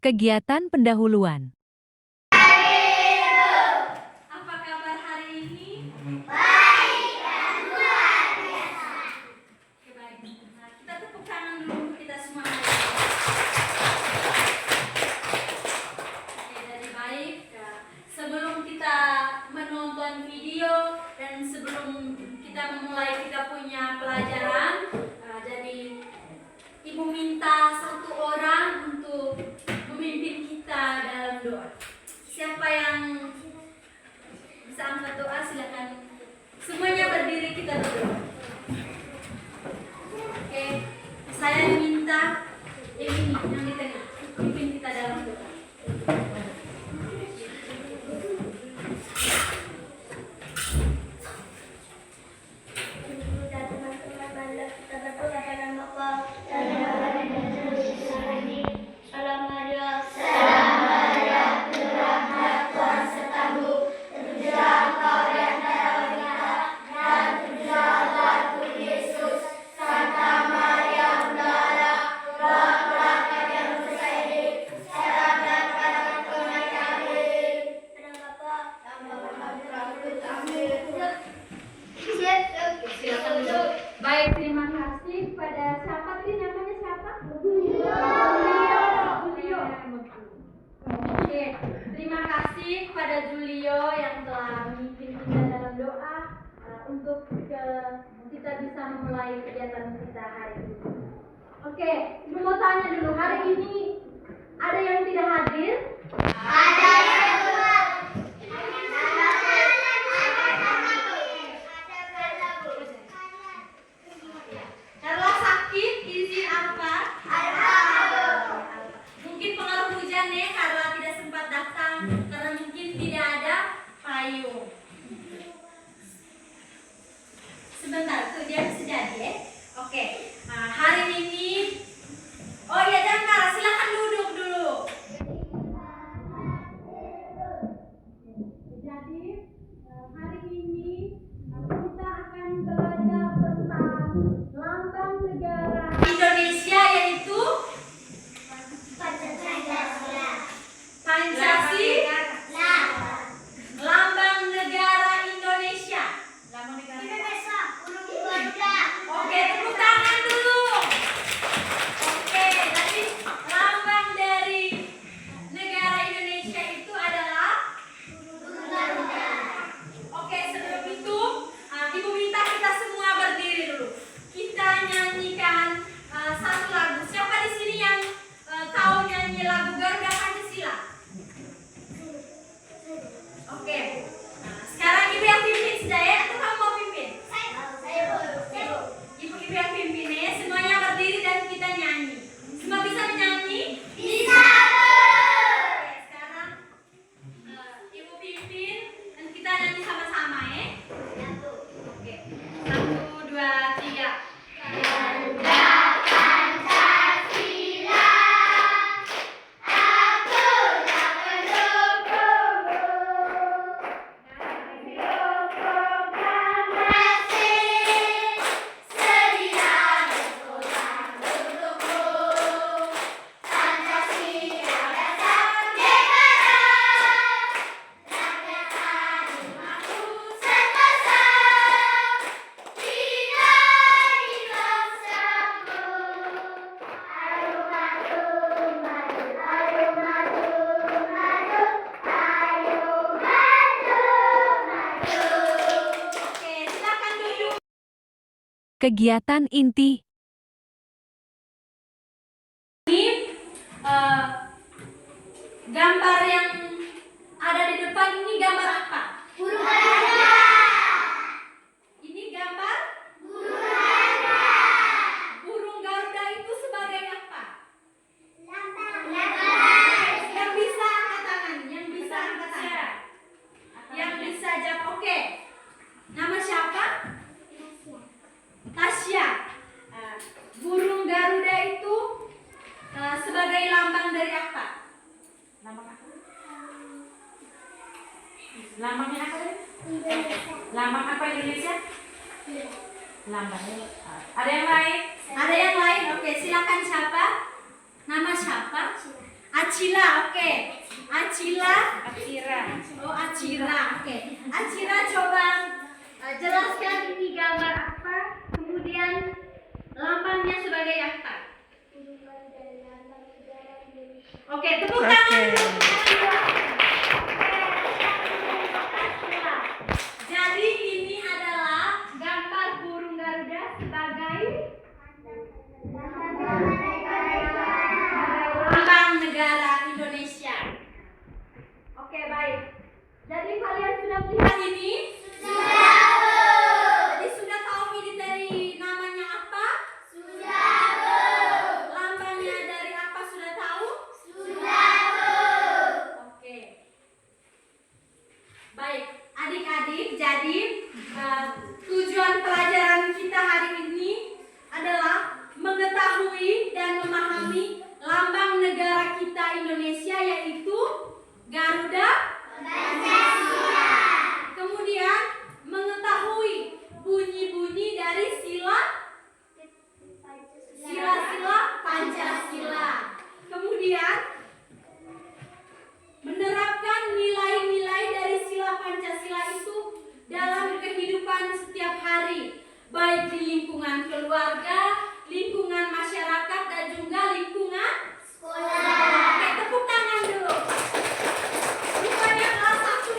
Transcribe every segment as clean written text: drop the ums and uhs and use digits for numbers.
Kegiatan pendahuluan. Apa kabar hari ini? Baik dan luar biasa. Oke, baik. Nah, kita tepuk tangan dulu untuk kita semua. Oke, jadi baik. Sebelum kita menonton video dan sebelum kita memulai kita punya pelajaran, jadi Ibu minta satu orang untuk memimpin kita dalam doa. Siapa yang bisa angkat doa, silakan. Semuanya berdiri, kita berdoa. Oke, saya minta ini yang di tengah, pimpin kita dalam doa. Baik, terima kasih pada siapa tadi namanya siapa? Julio. Oke, terima kasih kepada Julio yang telah memimpin kita dalam doa untuk kita bisa memulai kegiatan kita hari ini. Oke, Ibu mau tanya dulu, hari ini ada yang tidak hadir? Ada yang luar. Karena sakit, izin apa? Mungkin pengaruh hujan ya, karena tidak sempat datang, karena mungkin tidak ada payung. Sebentar, tuh dia bisa jadi ya. Oke, hari ini, oh ya jangan marah, silakan duduk dulu. Jadi hari ini kita akan belajar tentang lambang negara Indonesia, yaitu Pancasila. Lambang negara Indonesia. Oke, tepuk tangan dulu. Oke, jadi lambang dari negara Indonesia itu adalah. Oke, sebelum itu Ibu minta kita semua berdiri dulu. Kita nyanyikan satu lagu. Siapa di sini yang tahu nyanyi lagu Garuda Pancasila? Oke. Sekarang Ibu yang pimpin sudah ya, atau kamu mau pimpin? Ibu yang pimpin ya. Semuanya berdiri dan kita nyanyi. Semua bisa menyanyi? Bisa. Oke, sekarang Ibu pimpin dan kita nyanyi sama-sama ya. Oke. 1, 2, 3. Garuda Pancasila, aku tak pendukungmu. Proklamasi, sedia berpulang untukmu. Pancasila dasar negara, rakyat animaku sentosa. Oke, silakan duduk. Kegiatan inti. Ini gambar yang ada di depan ini gambar apa? Burung Garuda. Ini gambar burung Garuda itu sebagai apa? Yang bisa angkat tangan, yang bisa angkat tangan. Yang bisa jawab. Oke. Nama siapa? Tasya. Burung Garuda itu sebagai lambang dari apa? Lambang apa? Lambangnya apa tadi? Lambang apa Indonesia? Lambangnya. Ada yang lain? Ada yang lain? Oke, silakan siapa? Nama siapa? Acila. iPad. Oke, tepuk tangan dulu. Jadi ini adalah gambar burung Garuda sebagai lambang negara Indonesia. Oke, baik. Jadi kalian sudah melihat ini? Jadi sudah tahu ini dari namanya apa? Lambangnya dari apa sudah tahu? Oke. Baik, adik-adik, jadi tujuan pelajaran kita hari ini adalah mengetahui dan memahami lambang negara kita Indonesia, yaitu Garuda Pancasila. Kemudian mengetahui bunyi-bunyi dari sila-sila Pancasila. Kemudian menerapkan nilai-nilai dari sila Pancasila itu dalam kehidupan setiap hari, baik di lingkungan keluarga, lingkungan masyarakat, dan juga lingkungan sekolah. Oke, tepuk tangan dulu. Rupanya kelas 1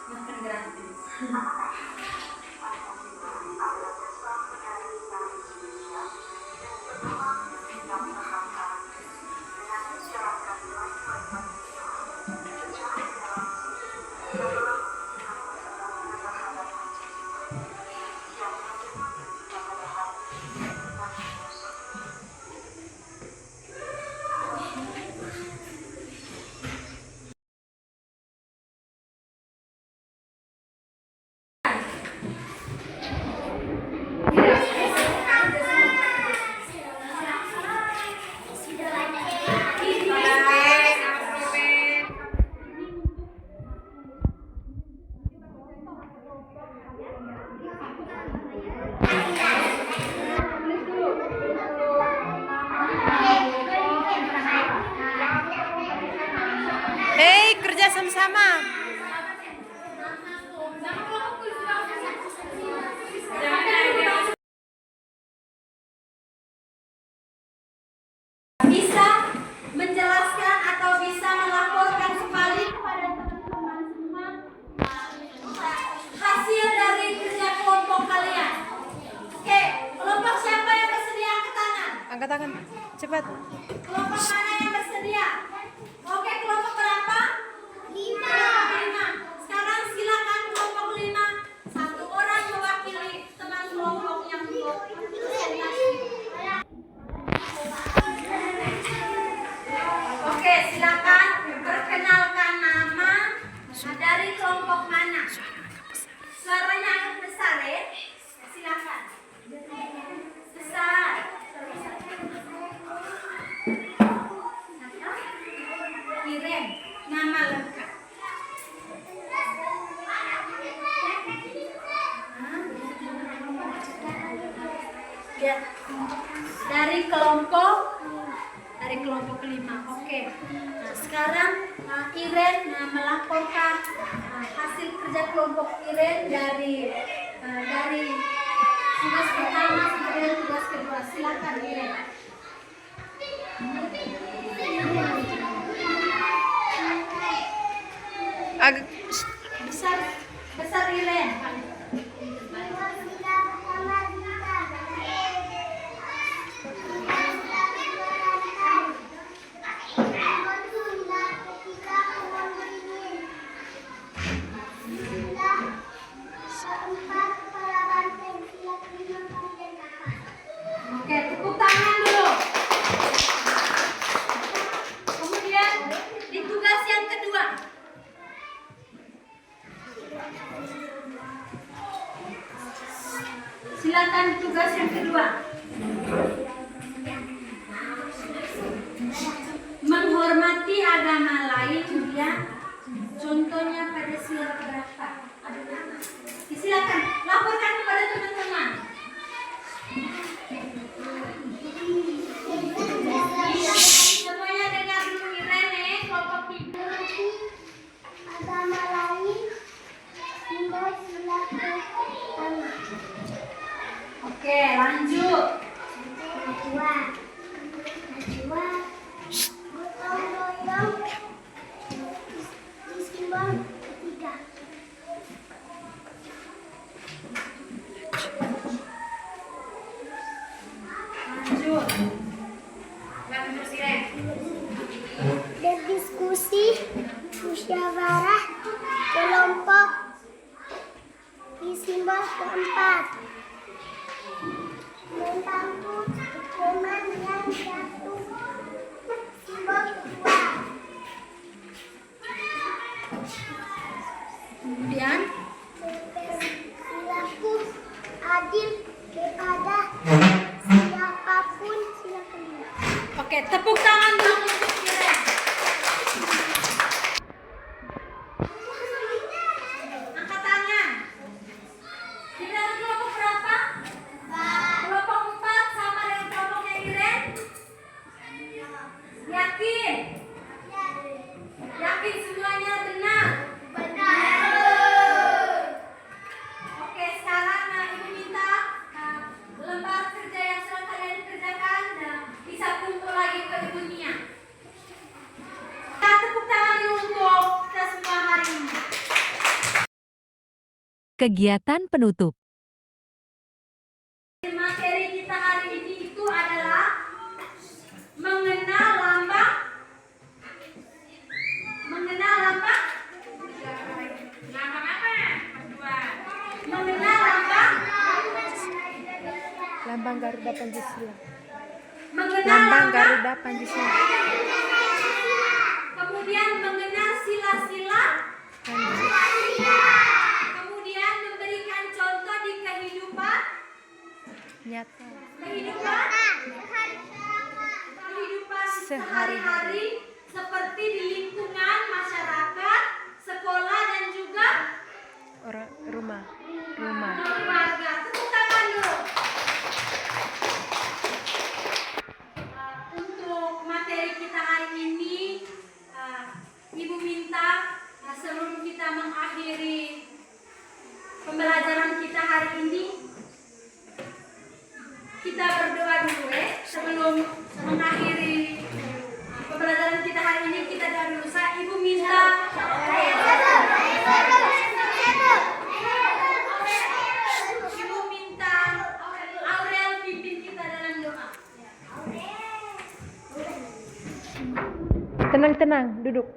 Makan gratis. Hei, kerja sama-sama. Bisa menjelaskan atau bisa melaporkan kembali kepada teman-teman semua hasil dari kerja kelompok kalian. Oke, kelompok siapa yang bersedia angkat tangan? Angkat tangan, cepat. Kelompok mana yang bersedia? Oke, kelompok berapa? 5. Sekarang silakan kelompok 5. Satu orang mewakili teman kelompok yang berpresentasi. Oke, silakan perkenalkan nama dari kelompok mana. Suaranya agak besar ya. Silakan. Besar. Kirim nama lengkap. Ya. Dari kelompok kelima. Oke. Nah, sekarang Iren melaporkan hasil kerja kelompok Iren dari tugas pertama sampai tugas kedua. Silakan Iren. Agak Besar Iren. Oke, tepuk tangan dulu. Kemudian di tugas yang kedua. Silakan tugas yang kedua. Menghormati agama lain ya. Contohnya pada sila berapa? Silakan laporkan kepada teman-teman. Semuanya dengar dulu Irene, kelompok 3. Agama lain simbol sila pertama. Oke, lanjut. Najwa gotong royong musyawarah kelompok di simbol keempat. Membantu teman yang jatuh simbol kedua. Kemudian Berperilaku adil kepada siapapun. Silakan. oke, tepuk tangan dulu untuk Iren. Angkat tangan. Di dalam kelompok berapa? Kelompok 4 sama dengan kelompoknya Iren? Yakin? Yakin semuanya benar? Oke, sekarang Ibu minta lembar kerja yang sudah kalian kerjakan bisa kumpul lagi ke Ibu Nia. Kita tepuk tangan dulu untuk kita semua hari ini. Kegiatan penutup. Materi kita hari ini itu adalah mengenal lambang. Mengenal lambang? Lambang apa? Mengenal lambang? Lambang Garuda Pancasila. Mengenal Lambang lambang? Garuda Pancasila. Kemudian mengenal sila-sila. Kemudian memberikan contoh di kehidupan. Nyata. Kehidupan sehari-hari seperti di lingkungan masyarakat, sekolah dan juga Rumah. keluarga. Tepuk tangan dulu. Untuk materi kita hari ini, Ibu minta sebelum kita mengakhiri pembelajaran kita hari ini, kita berdoa dulu sebelum mengakhiri pembelajaran kita hari ini. Kita doa dulu. Ibu minta Aurel pimpin kita dalam doa. Tenang, duduk.